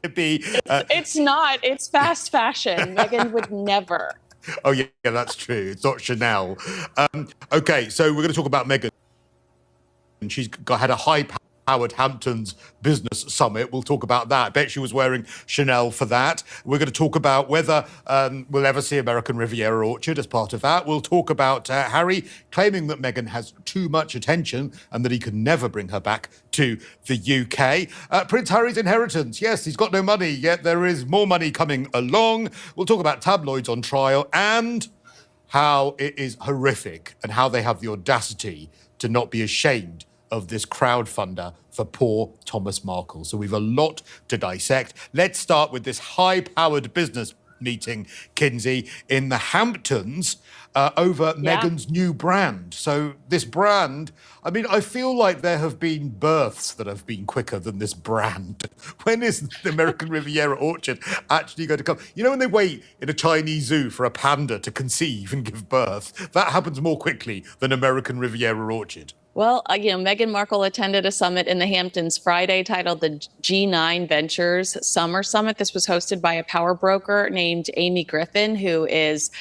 be. It's not. It's fast fashion. Meghan would never. Oh, yeah, that's true. It's not Chanel. Okay, so we're going to talk about Meghan. She's had a high-powered Hamptons business summit. We'll talk about that. I bet she was wearing Chanel for that. We're going to talk about whether we'll ever see American Riviera Orchard as part of that. We'll talk about Harry claiming that Meghan has too much attention and that he can never bring her back to the UK. Prince Harry's inheritance. Yes, he's got no money, yet there is more money coming along. We'll talk about tabloids on trial and how it is horrific and how they have the audacity to not be ashamed of this crowdfunder for poor Thomas Markle. So we've a lot to dissect. Let's start with this high-powered business meeting, Kinsey, in the Hamptons over Meghan's new brand. So this brand, I mean, I feel like there have been births that have been quicker than this brand. When is the American Riviera Orchard actually going to come? You know, when they wait in a Chinese zoo for a panda to conceive and give birth, that happens more quickly than American Riviera Orchard. Well, Meghan Markle attended a summit in the Hamptons Friday titled the G9 Ventures Summer Summit. This was hosted by a power broker named Amy Griffin, who is,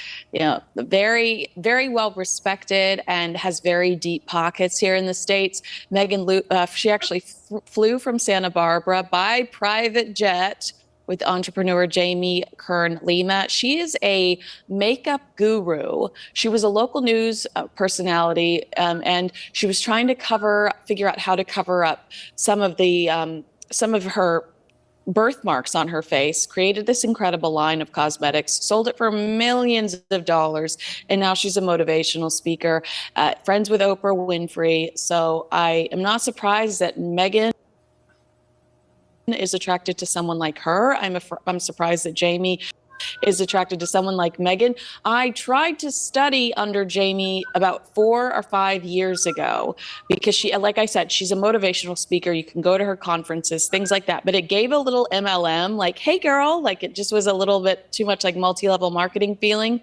very, very well respected and has very deep pockets here in the States. Meghan, she actually flew from Santa Barbara by private jet with entrepreneur Jamie Kern Lima. She is a makeup guru. She was a local news personality, and she was trying to figure out how to cover up some of her birthmarks on her face, created this incredible line of cosmetics, sold it for millions of dollars, and now she's a motivational speaker, friends with Oprah Winfrey. So I am not surprised that Meghan is attracted to someone like her. I'm surprised that Jamie is attracted to someone like Meghan. I tried to study under Jamie about 4 or 5 years ago because she, like I said, she's a motivational speaker. You can go to her conferences, things like that. But it gave a little MLM, like, hey girl, like it just was a little bit too much like multi-level marketing feeling.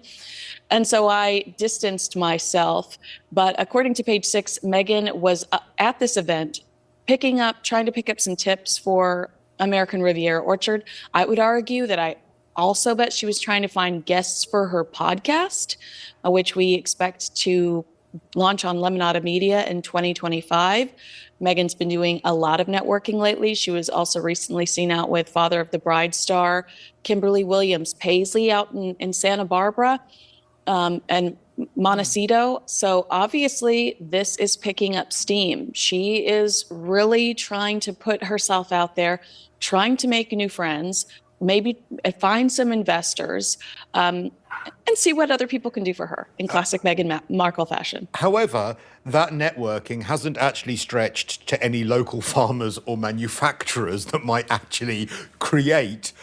And so I distanced myself. But according to Page Six, Meghan was at this event trying to pick up some tips for American Riviera Orchard. I would argue that I also bet she was trying to find guests for her podcast, which we expect to launch on Lemonada Media in 2025. Meghan's been doing a lot of networking lately. She was also recently seen out with Father of the Bride star Kimberly Williams Paisley out in Santa Barbara. And Montecito. So obviously this is picking up steam. She is really trying to put herself out there, trying to make new friends, maybe find some investors, and see what other people can do for her in classic Meghan Markle fashion. However, that networking hasn't actually stretched to any local farmers or manufacturers that might actually create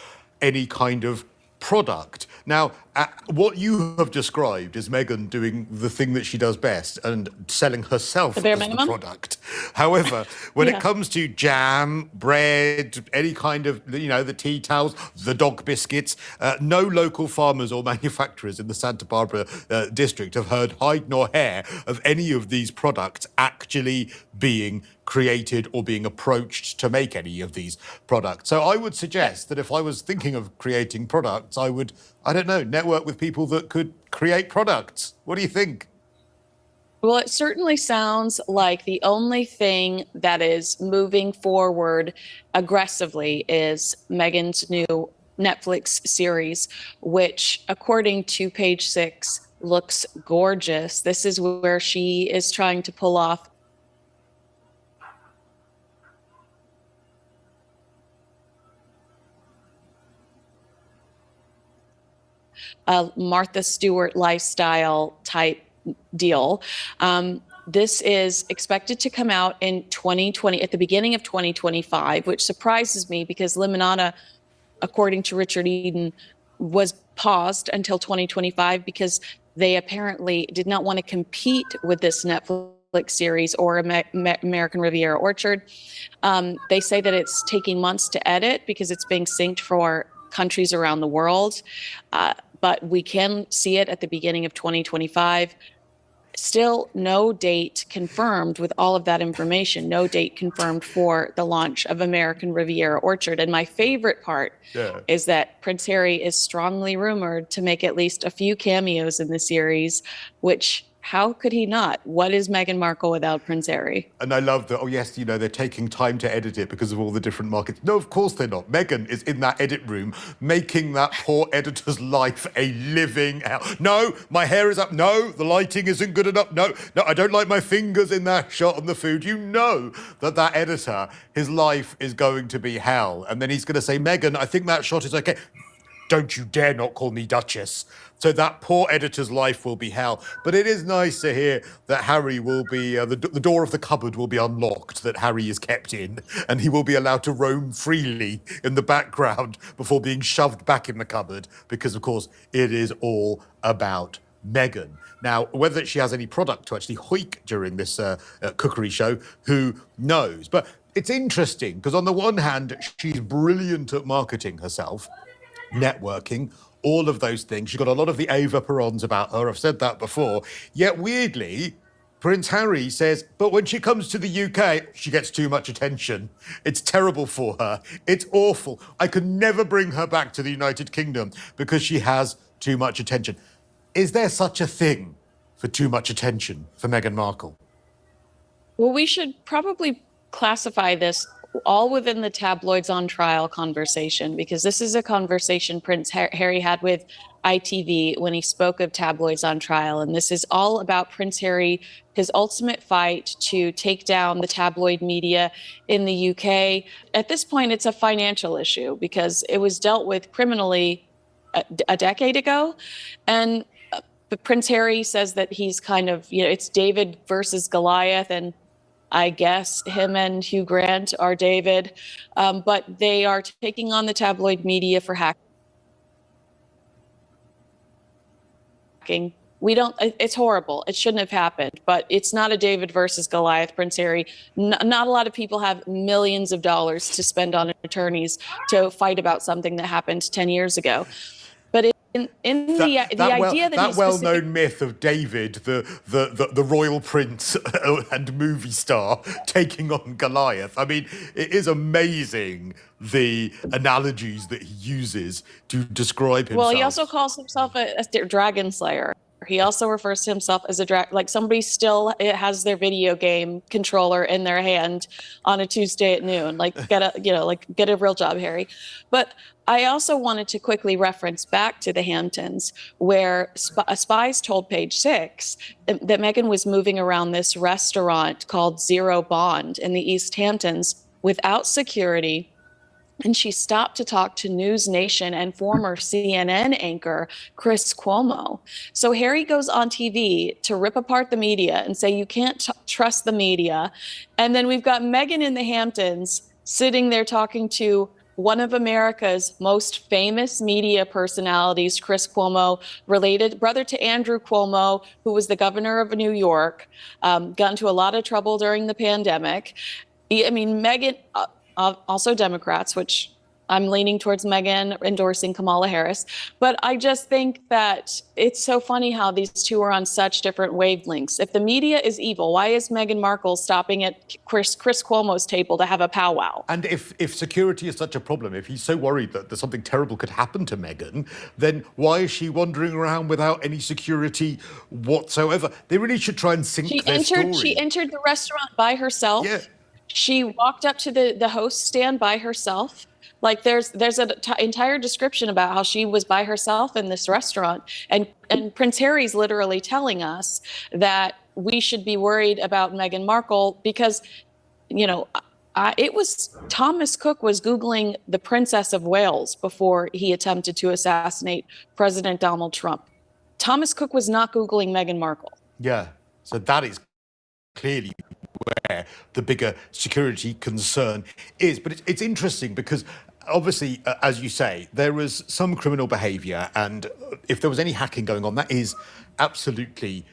any kind of product. Now, what you have described is Meghan doing the thing that she does best and selling herself as the product. However, when it comes to jam, bread, any kind of, the tea towels, the dog biscuits, no local farmers or manufacturers in the Santa Barbara district have heard hide nor hair of any of these products actually being created or being approached to make any of these products. So I would suggest that if I was thinking of creating products, I would, network with people that could create products. What do you think? Well, it certainly sounds like the only thing that is moving forward aggressively is Meghan's new Netflix series, which, according to Page Six, looks gorgeous. This is where she is trying to pull off a Martha Stewart lifestyle type deal. This is expected to come out in 2020, at the beginning of 2025, which surprises me because Lemonada, according to Richard Eden, was paused until 2025 because they apparently did not want to compete with this Netflix series or American Riviera Orchard. They say that it's taking months to edit because it's being synced for countries around the world. But we can see it at the beginning of 2025. Still no date confirmed with all of that information, no date confirmed for the launch of American Riviera Orchard. And my favorite part is that Prince Harry is strongly rumored to make at least a few cameos in the series, which how could he not? What is Meghan Markle without Prince Harry? And I love that, oh yes, they're taking time to edit it because of all the different markets. No, of course they're not. Meghan is in that edit room making that poor editor's life a living hell. No, my hair is up. No, the lighting isn't good enough. No, I don't like my fingers in that shot on the food. You know that editor, his life is going to be hell. And then he's going to say, Meghan, I think that shot is okay. Don't you dare not call me Duchess. So that poor editor's life will be hell. But it is nice to hear that Harry will be, the door of the cupboard will be unlocked, that Harry is kept in, and he will be allowed to roam freely in the background before being shoved back in the cupboard, because, of course, it is all about Meghan. Now, whether she has any product to actually hoik during this cookery show, who knows? But it's interesting, because on the one hand, she's brilliant at marketing herself, networking, all of those things. She's got a lot of the Ava Perons about her. I've said that before. Yet weirdly, Prince Harry says, but when she comes to the UK, she gets too much attention. It's terrible for her. It's awful. I could never bring her back to the United Kingdom because she has too much attention. Is there such a thing for too much attention for Meghan Markle? Well, we should probably classify this all within the tabloids on trial conversation, because this is a conversation Prince Harry had with ITV when he spoke of tabloids on trial. And this is all about Prince Harry, his ultimate fight to take down the tabloid media in the UK. At this point, it's a financial issue because it was dealt with criminally a decade ago. And Prince Harry says that he's kind of, it's David versus Goliath, and I guess him and Hugh Grant are David, but they are taking on the tabloid media for hacking. It's horrible. It shouldn't have happened, but it's not a David versus Goliath, Prince Harry. Not a lot of people have millions of dollars to spend on attorneys to fight about something that happened 10 years ago. But the idea that well-known myth of David, the royal prince and movie star, taking on Goliath. I mean, it is amazing the analogies that he uses to describe himself. Well, he also calls himself a dragon slayer. He also refers to himself as like somebody still has their video game controller in their hand on a Tuesday at noon. Like get a real job, Harry. But I also wanted to quickly reference back to the Hamptons, where spies told Page Six that Meghan was moving around this restaurant called Zero Bond in the East Hamptons without security. And she stopped to talk to News Nation and former CNN anchor Chris Cuomo. So Harry goes on TV to rip apart the media and say you can't trust the media. And then we've got Meghan in the Hamptons sitting there talking to one of America's most famous media personalities, Chris Cuomo, related brother to Andrew Cuomo, who was the governor of New York, got into a lot of trouble during the pandemic. I mean, Meghan... also Democrats, which I'm leaning towards Meghan endorsing Kamala Harris. But I just think that it's so funny how these two are on such different wavelengths. If the media is evil, why is Meghan Markle stopping at Chris Cuomo's table to have a powwow? And if security is such a problem, if he's so worried that something terrible could happen to Meghan, then why is she wandering around without any security whatsoever? They really should try and sink their story. She entered the restaurant by herself. Yeah. She walked up to the host stand by herself. Like there's an entire description about how she was by herself in this restaurant. And Prince Harry's literally telling us that we should be worried about Meghan Markle because, it was Thomas Cook was Googling the Princess of Wales before he attempted to assassinate President Donald Trump. Thomas Cook was not Googling Meghan Markle. Yeah. So that is clearly where the bigger security concern is. But it's interesting because obviously, as you say, there was some criminal behavior, and if there was any hacking going on, that is absolutely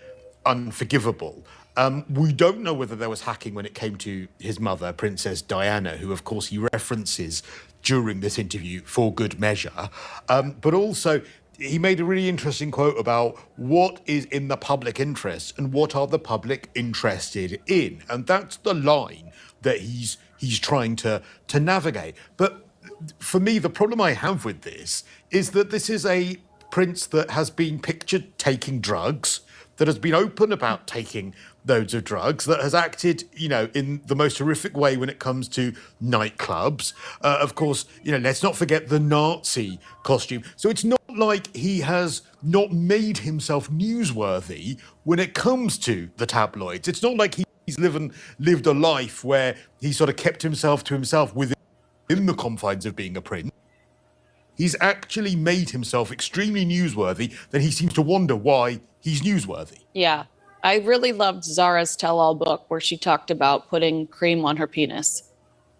unforgivable. We don't know whether there was hacking when it came to his mother, Princess Diana, who, of course, he references during this interview for good measure. But also, he made a really interesting quote about what is in the public interest and what are the public interested in, and that's the line that he's trying to navigate. But for me, the problem I have with this is that this is a prince that has been pictured taking drugs, that has been open about taking loads of drugs, that has acted, in the most horrific way when it comes to nightclubs. Of course, let's not forget the Nazi costume. So it's not like he has not made himself newsworthy when it comes to the tabloids. It's not like he's lived a life where he sort of kept himself to himself within the confines of being a prince. He's actually made himself extremely newsworthy, then he seems to wonder why he's newsworthy. Yeah. I really loved Zara's tell-all book where she talked about putting cream on her penis.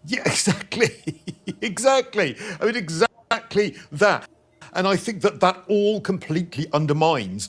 Yeah, exactly. Exactly. I mean, exactly that. And I think that all completely undermines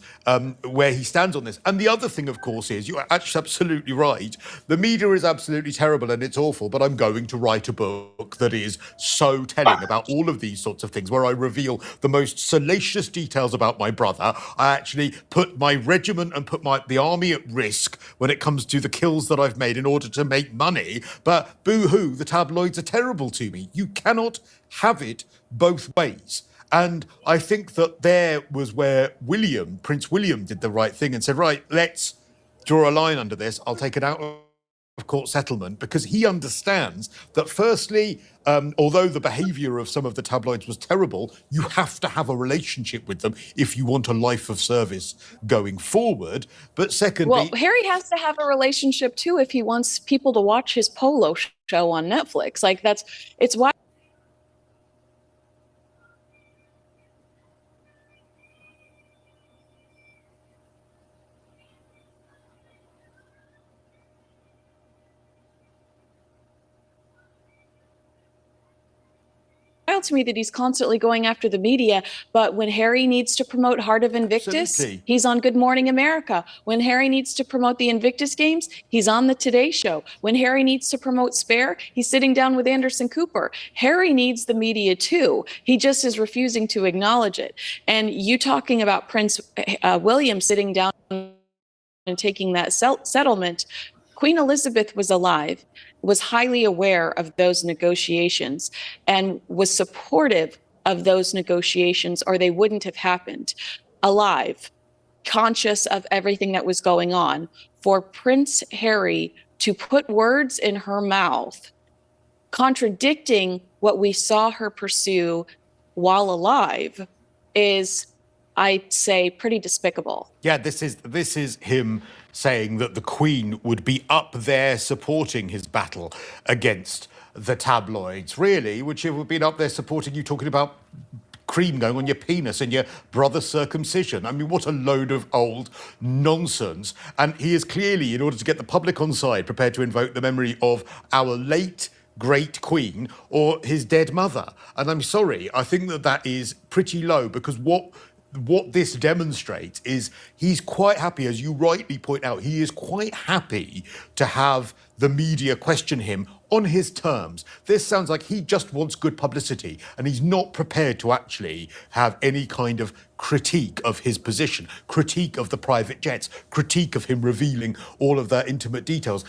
where he stands on this. And the other thing, of course, is you're actually absolutely right. The media is absolutely terrible and it's awful, but I'm going to write a book that is so telling about all of these sorts of things, where I reveal the most salacious details about my brother. I actually put my regiment and put the army at risk when it comes to the kills that I've made in order to make money. But boo-hoo, the tabloids are terrible to me. You cannot have it both ways. And I think that there was where Prince William, did the right thing and said, right, let's draw a line under this. I'll take it out of court settlement, because he understands that, firstly, although the behaviour of some of the tabloids was terrible, you have to have a relationship with them if you want a life of service going forward. But secondly... Well, Harry has to have a relationship, too, if he wants people to watch his polo show on Netflix. It's why... to me that he's constantly going after the media, but when Harry needs to promote Heart of Invictus, Absolutely. He's on Good Morning America. When Harry needs to promote the Invictus Games, he's on the Today Show. When Harry needs to promote Spare, he's sitting down with Anderson Cooper. Harry needs the media too. He just is refusing to acknowledge it. And you talking about Prince William sitting down and taking that settlement, Queen Elizabeth was alive, was highly aware of those negotiations, and was supportive of those negotiations, or they wouldn't have happened. Alive, conscious of everything that was going on. For Prince Harry to put words in her mouth, contradicting what we saw her pursue while alive, is, I'd say, pretty despicable. Yeah, this is him saying that the Queen would be up there supporting his battle against the tabloids. Really, would she have been up there supporting you talking about cream going on your penis and your brother's circumcision? I mean, what a load of old nonsense. And he is clearly, in order to get the public on side, prepared to invoke the memory of our late great Queen or his dead mother. And I'm sorry, I think that is pretty low, because what this demonstrates is he's quite happy, as you rightly point out, he is quite happy to have the media question him on his terms. This sounds like he just wants good publicity, and he's not prepared to actually have any kind of critique of his position, critique of the private jets, critique of him revealing all of their intimate details,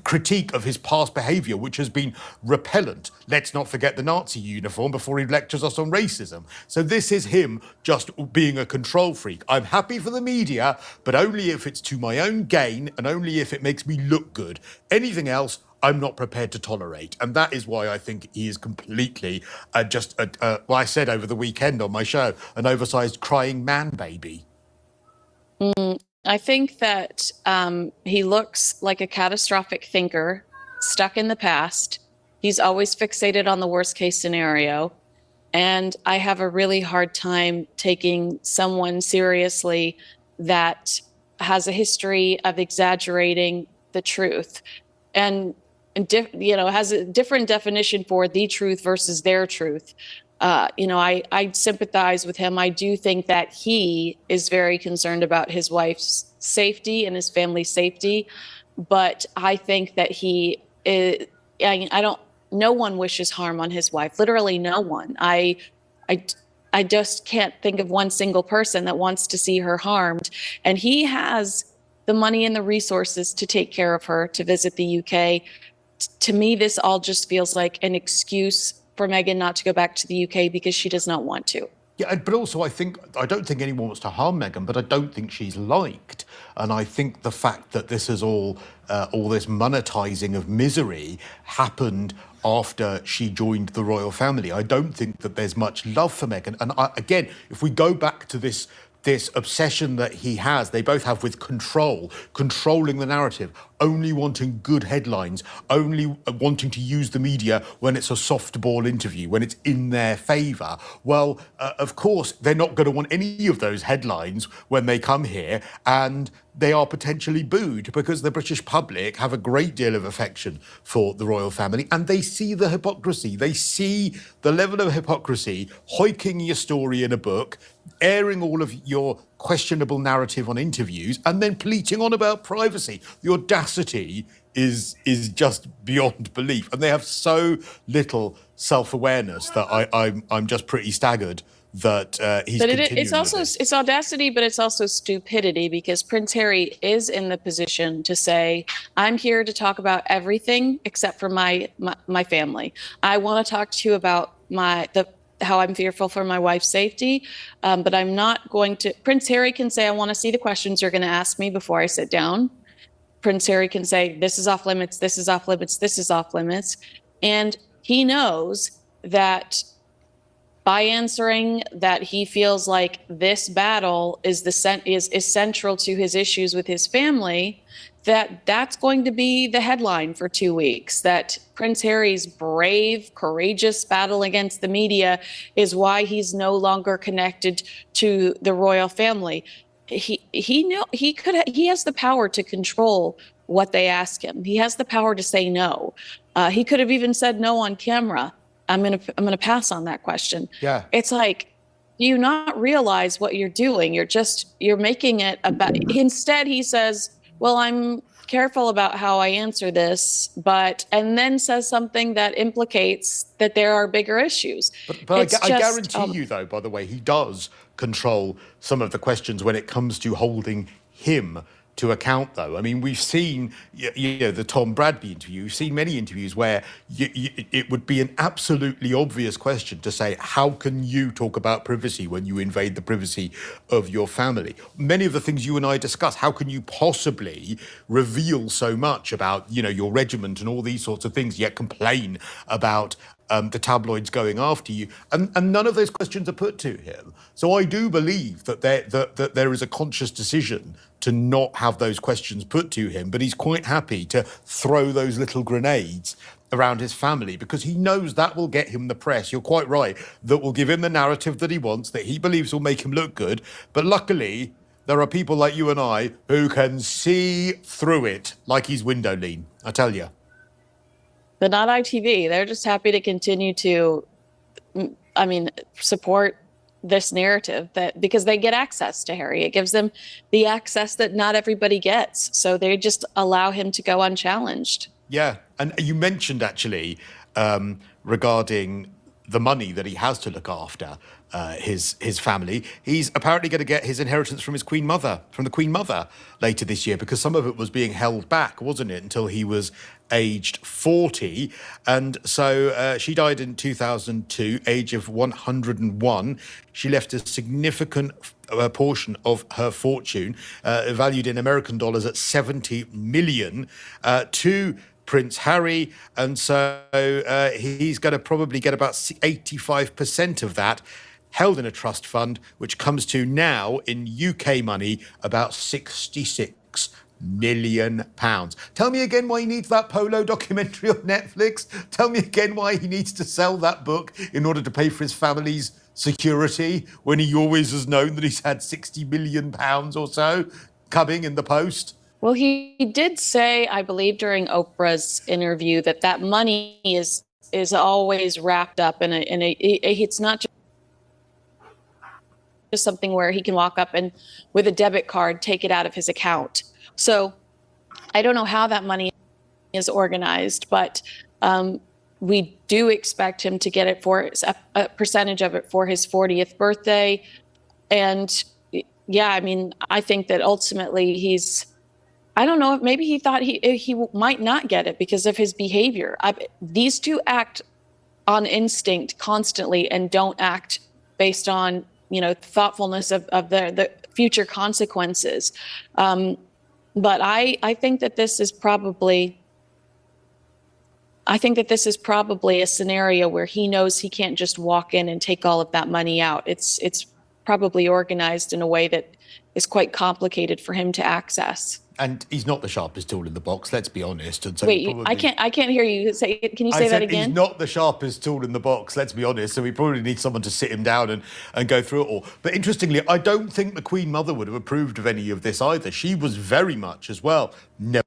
critique of his past behaviour, which has been repellent. Let's not forget the Nazi uniform before he lectures us on racism. So this is him just being a control freak. I'm happy for the media, but only if it's to my own gain and only if it makes me look good. Anything else, I'm not prepared to tolerate. And that is why I think he is completely well, I said over the weekend on my show, an oversized crying man baby. I think that he looks like a catastrophic thinker, stuck in the past. He's always fixated on the worst case scenario. And I have a really hard time taking someone seriously that has a history of exaggerating the truth and has a different definition for the truth versus their truth. I sympathize with him. I do think that he is very concerned about his wife's safety and his family's safety. But I think that he is, no one wishes harm on his wife. Literally no one. I just can't think of one single person that wants to see her harmed. And he has the money and the resources to take care of her, to visit the UK. To me, this all just feels like an excuse for Meghan not to go back to the UK because she does not want to. Yeah, but also I don't think anyone wants to harm Meghan, but I don't think she's liked. And I think the fact that this is all this monetizing of misery happened after she joined the royal family. I don't think that there's much love for Meghan. And again, if we go back to this obsession that he has, they both have, with controlling the narrative, only wanting good headlines, only wanting to use the media when it's a softball interview, when it's in their favour. Well, of course, they're not going to want any of those headlines when they come here, and they are potentially booed, because the British public have a great deal of affection for the royal family, and they see the hypocrisy. They see the level of hypocrisy, hoiking your story in a book, airing all of your questionable narrative on interviews, and then pleating on about privacy. The audacity is just beyond belief, and they have so little self-awareness that I'm just pretty staggered that he's continuing It's also with this. it's audacity, but it's also stupidity, because Prince Harry is in the position to say, I'm here to talk about everything except for my family. I want to talk to you about how I'm fearful for my wife's safety, but I'm not going to. Prince Harry can say, I want to see the questions you're going to ask me before I sit down. Prince Harry can say, this is off limits, this is off limits, this is off limits. And he knows that by answering that he feels like this battle is central to his issues with his family, that's going to be the headline for 2 weeks, that Prince Harry's brave, courageous battle against the media is why he's no longer connected to the royal family. He has the power to control what they ask him. He has the power to say no. He could have even said no on camera. I'm gonna pass on that question. Yeah. It's like, do you not realize what you're doing? You're making it about. Instead, he says, well, I'm careful about how I answer this, and then says something that implicates that there are bigger issues. But I guarantee you, though, by the way, he does control some of the questions when it comes to holding him to account, though. I mean, we've seen, the Tom Bradby interview. We've seen many interviews where it would be an absolutely obvious question to say, how can you talk about privacy when you invade the privacy of your family? Many of the things you and I discuss, how can you possibly reveal so much about, your regiment and all these sorts of things, yet complain about the tabloids going after you, and none of those questions are put to him. So I do believe that there is a conscious decision to not have those questions put to him, but he's quite happy to throw those little grenades around his family, because he knows that will get him the press. You're quite right. That will give him the narrative that he wants, that he believes will make him look good. But luckily, there are people like you and I who can see through it like he's window lean, I tell you. But not ITV. They're just happy to continue to, support this narrative, because they get access to Harry. It gives them the access that not everybody gets. So they just allow him to go unchallenged. Yeah. And you mentioned actually regarding the money that he has to look after his family. He's apparently going to get his inheritance from the Queen Mother later this year, because some of it was being held back, wasn't it, until he was aged 40. And so she died in 2002, age of 101. She left a significant portion of her fortune, valued in American dollars at 70 million, to Prince Harry. And so he's going to probably get about 85% of that held in a trust fund, which comes to now in UK money about £66 million. Tell me again why he needs that polo documentary on Netflix. Tell me again why he needs to sell that book in order to pay for his family's security, when he always has known that he's had £60 million or so coming in the post. Well, he did say, I believe, during Oprah's interview, that money is always wrapped up in it's not just something where he can walk up and with a debit card take it out of his account. So I don't know how that money is organized, but we do expect him to get it for a percentage of it for his 40th birthday. And yeah, I mean, I think that ultimately I don't know, maybe he thought he might not get it because of his behavior. These two act on instinct constantly and don't act based on, thoughtfulness of the future consequences. But I think that this is probably a scenario where he knows he can't just walk in and take all of that money out. It's probably organized in a way that is quite complicated for him to access. And he's not the sharpest tool in the box, let's be honest. And so Wait, I can't hear you say. Can you say that again? He's not the sharpest tool in the box, let's be honest. So we probably need someone to sit him down and go through it all. But interestingly, I don't think the Queen Mother would have approved of any of this either. She was very much as well never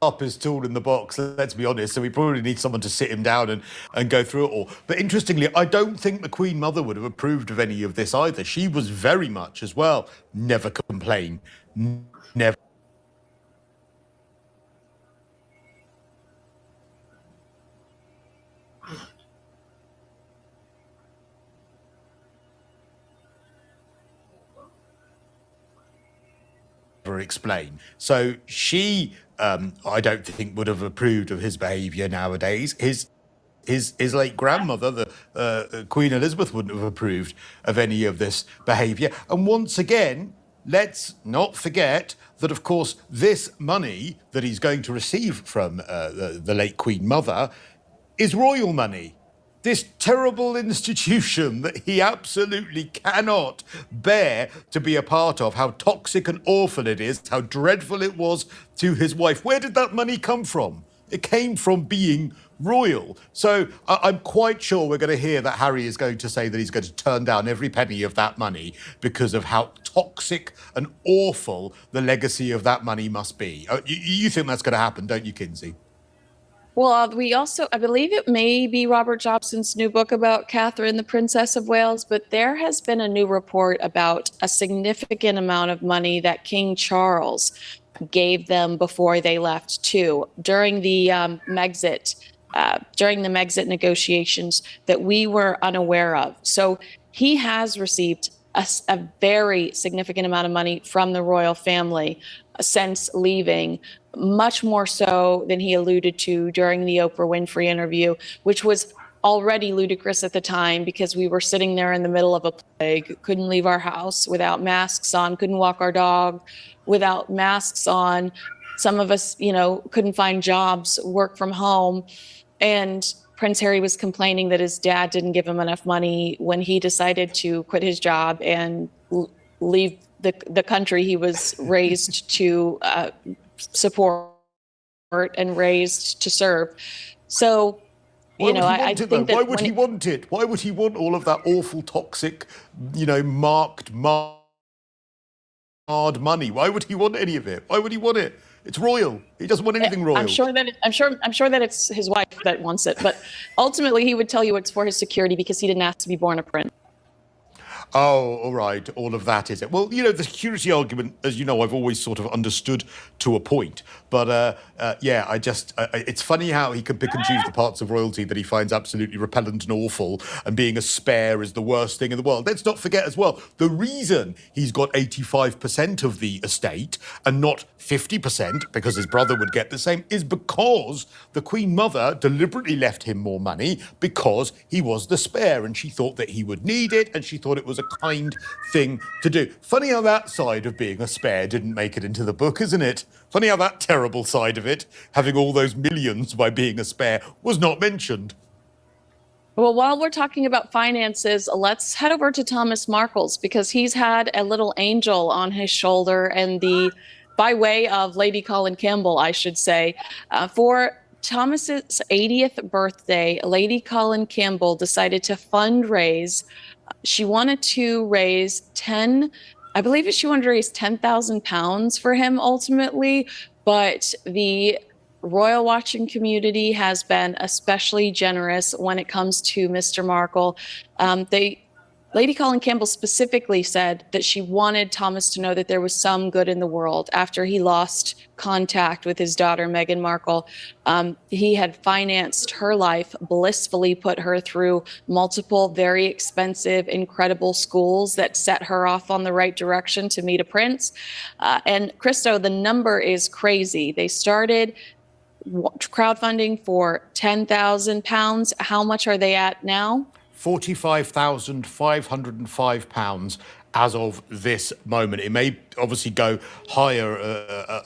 sharpest tool in the box, let's be honest. So we probably need someone to sit him down and go through it all. But interestingly, I don't think the Queen Mother would have approved of any of this either. She was very much as well never complain, never explain. So she, I don't think would have approved of his behaviour nowadays. His late grandmother, the Queen Elizabeth, wouldn't have approved of any of this behaviour. And once again, let's not forget that, of course, this money that he's going to receive from the late Queen Mother is royal money. This terrible institution that he absolutely cannot bear to be a part of, how toxic and awful it is, how dreadful it was to his wife. Where did that money come from? It came from being royal. So I'm quite sure we're going to hear that Harry is going to say that he's going to turn down every penny of that money because of how toxic and awful the legacy of that money must be. You think that's going to happen, don't you, Kinsey? Well, I believe it may be Robert Jobson's new book about Catherine, the Princess of Wales, but there has been a new report about a significant amount of money that King Charles gave them before they left too, during the Megxit negotiations that we were unaware of. So he has received a very significant amount of money from the royal family since leaving. much more so than he alluded to during the Oprah Winfrey interview, which was already ludicrous at the time because we were sitting there in the middle of a plague, couldn't leave our house without masks on, couldn't walk our dog without masks on. Some of us, couldn't find jobs, work from home. And Prince Harry was complaining that his dad didn't give him enough money when he decided to quit his job and leave the country he was raised to support and raised to serve. So, I think that why would he want it? Why would he want all of that awful, toxic, marked, marred money? Why would he want any of it? Why would he want it? It's royal. He doesn't want anything royal. I'm sure that it's his wife that wants it, but ultimately he would tell you it's for his security because he didn't ask to be born a prince. Oh, all right. All of that is it. Well, the security argument, as you know, I've always sort of understood to a point. But it's funny how he can pick and choose the parts of royalty that he finds absolutely repellent and awful, and being a spare is the worst thing in the world. Let's not forget as well, the reason he's got 85% of the estate and not 50%, because his brother would get the same, is because the Queen Mother deliberately left him more money because he was the spare, and she thought that he would need it, and she thought it was a kind thing to do. Funny how that side of being a spare didn't make it into the book, isn't it? Funny how that terrible side of it, having all those millions by being a spare, was not mentioned. Well, while we're talking about finances, let's head over to Thomas Markle's, because he's had a little angel on his shoulder, and by way of Lady Colin Campbell, I should say, for Thomas's 80th birthday, Lady Colin Campbell decided to fundraise. She wanted to raise £10,000 for him ultimately, but the royal watching community has been especially generous when it comes to Mr. Markle. Lady Colin Campbell specifically said that she wanted Thomas to know that there was some good in the world after he lost contact with his daughter, Meghan Markle. He had financed her life, blissfully put her through multiple very expensive, incredible schools that set her off on the right direction to meet a prince. And Christo, the number is crazy. They started crowdfunding for £10,000. How much are they at now? £45,505 as of this moment. It may obviously go higher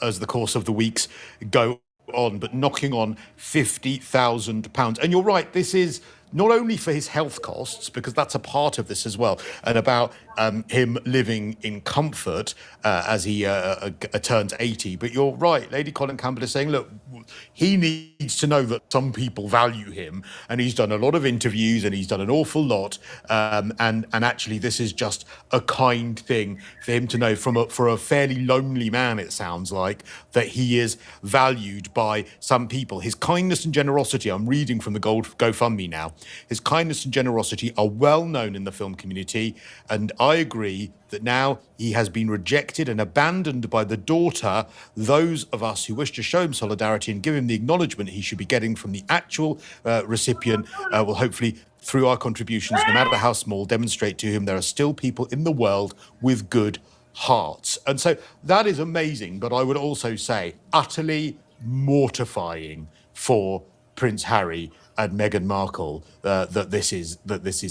as the course of the weeks go on, but knocking on £50,000. And you're right, this is not only for his health costs, because that's a part of this as well, and about him living in comfort as he turns 80. But you're right, Lady Colin Campbell is saying, look, he needs to know that some people value him, and he's done a lot of interviews and he's done an awful lot, and actually this is just a kind thing for him to know for a fairly lonely man, it sounds like, that he is valued by some people. His kindness and generosity, I'm reading from the GoFundMe now, his kindness and generosity are well known in the film community, and I agree that now he has been rejected and abandoned by the daughter. Those of us who wish to show him solidarity and give him the acknowledgement he should be getting from the actual recipient will hopefully, through our contributions, no matter how small, demonstrate to him there are still people in the world with good hearts. And so that is amazing, but I would also say utterly mortifying for Prince Harry and Meghan Markle that this is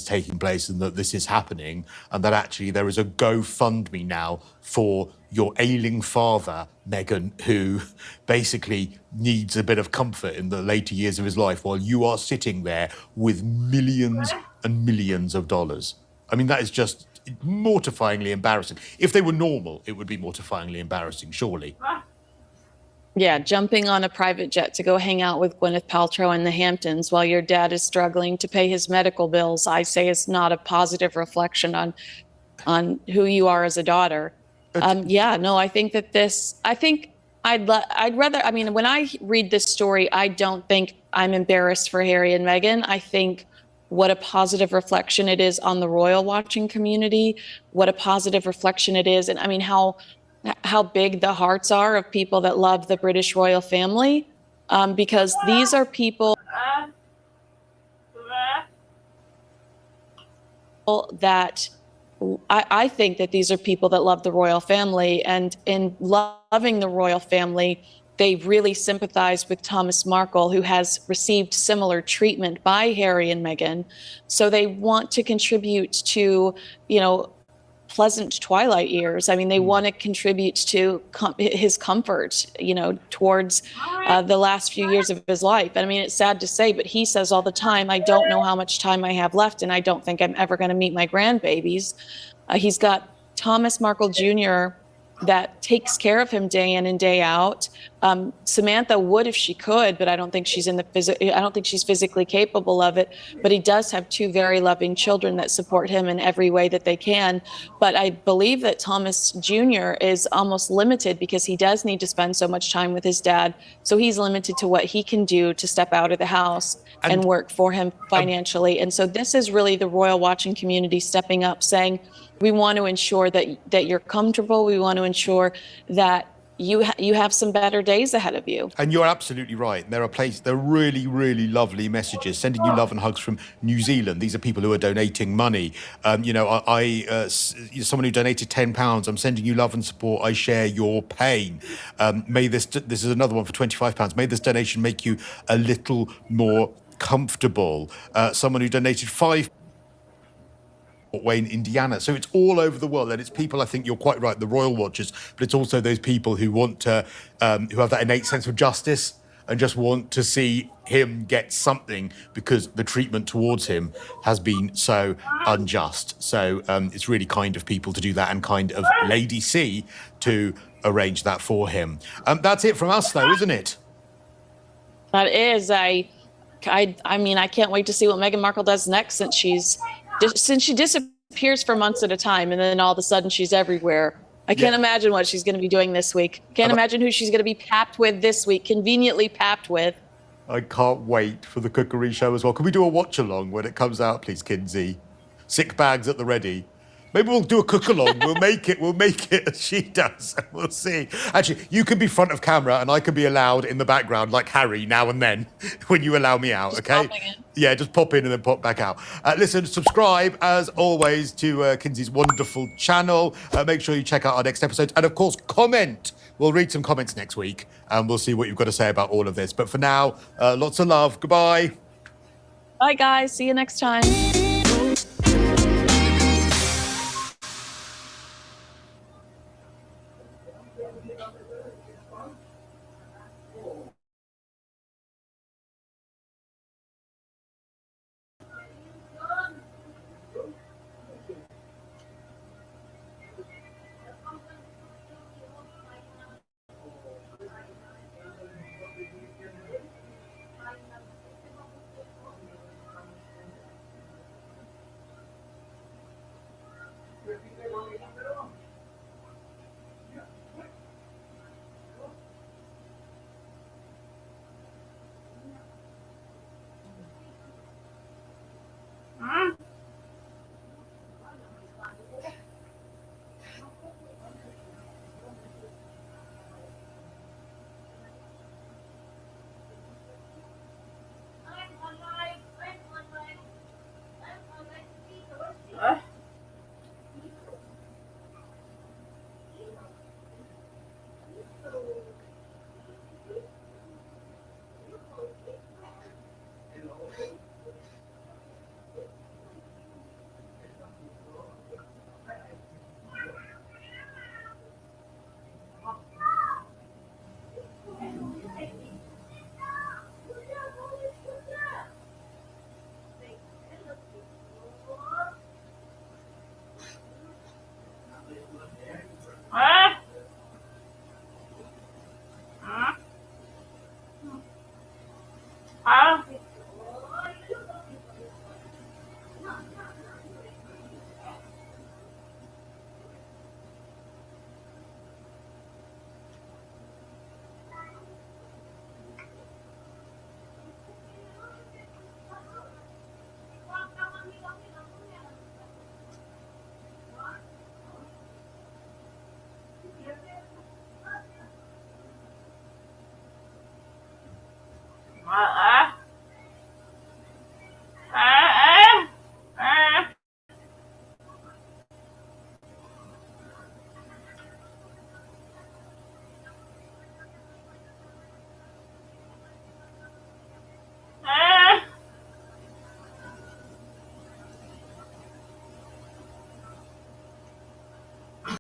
taking place and that this is happening, and that actually there is a GoFundMe now for your ailing father, Meghan, who basically needs a bit of comfort in the later years of his life, while you are sitting there with millions and millions of dollars. I mean, that is just mortifyingly embarrassing. If they were normal, it would be mortifyingly embarrassing, surely. Yeah, jumping on a private jet to go hang out with Gwyneth Paltrow in the Hamptons while your dad is struggling to pay his medical bills, I say is not a positive reflection on who you are as a daughter. I think that I'd rather, I mean, when I read this story, I don't think I'm embarrassed for Harry and Meghan. I think what a positive reflection it is on the royal watching community, what a positive reflection it is. And I mean, how big the hearts are of people that love the British royal family, because these are people that I think that these are people that love the royal family, and in loving the royal family, they really sympathize with Thomas Markle, who has received similar treatment by Harry and Meghan. So they want to contribute to, pleasant twilight years. I mean, they want to contribute to his comfort, towards the last few years of his life. And I mean, it's sad to say, but he says all the time, I don't know how much time I have left, and I don't think I'm ever going to meet my grandbabies. He's got Thomas Markle Jr., that takes care of him day in and day out. Samantha would if she could, but I don't think she's I don't think she's physically capable of it. But he does have two very loving children that support him in every way that they can. But I believe that Thomas Jr. is almost limited because he does need to spend so much time with his dad. So he's limited to what he can do to step out of the house and work for him financially. And so this is really the royal watching community stepping up, saying, we want to ensure that you're comfortable. We want to ensure that you have some better days ahead of you. And you're absolutely right. There are really, really lovely messages sending you love and hugs from New Zealand. These are people who are donating money. Someone who donated £10. I'm sending you love and support. I share your pain. This is another one for £25. May this donation make you a little more comfortable. Someone who donated £5. Wayne, Indiana. So it's all over the world, and it's people, I think you're quite right, the royal watchers, but it's also those people who want to, who have that innate sense of justice and just want to see him get something because the treatment towards him has been so unjust. So it's really kind of people to do that, and kind of Lady C to arrange that for him. That's it from us, though, isn't it? That is. I mean, I can't wait to see what Meghan Markle does next, since she disappears for months at a time, and then all of a sudden she's everywhere. I can't imagine what she's going to be doing this week. Can't imagine who she's going to be papped with this week, conveniently papped with. I can't wait for the cookery show as well. Can we do a watch along when it comes out, please, Kinsey? Sick bags at the ready. Maybe we'll do a cook along. We'll make it as she does. We'll see. Actually, you can be front of camera and I can be allowed in the background like Harry now and then when you allow me out, okay? Yeah, just pop in and then pop back out. Listen, subscribe as always to Kinsey's wonderful channel. Make sure you check out our next episode. And of course, comment. We'll read some comments next week and we'll see what you've got to say about all of this. But for now, lots of love. Goodbye. Bye, guys. See you next time.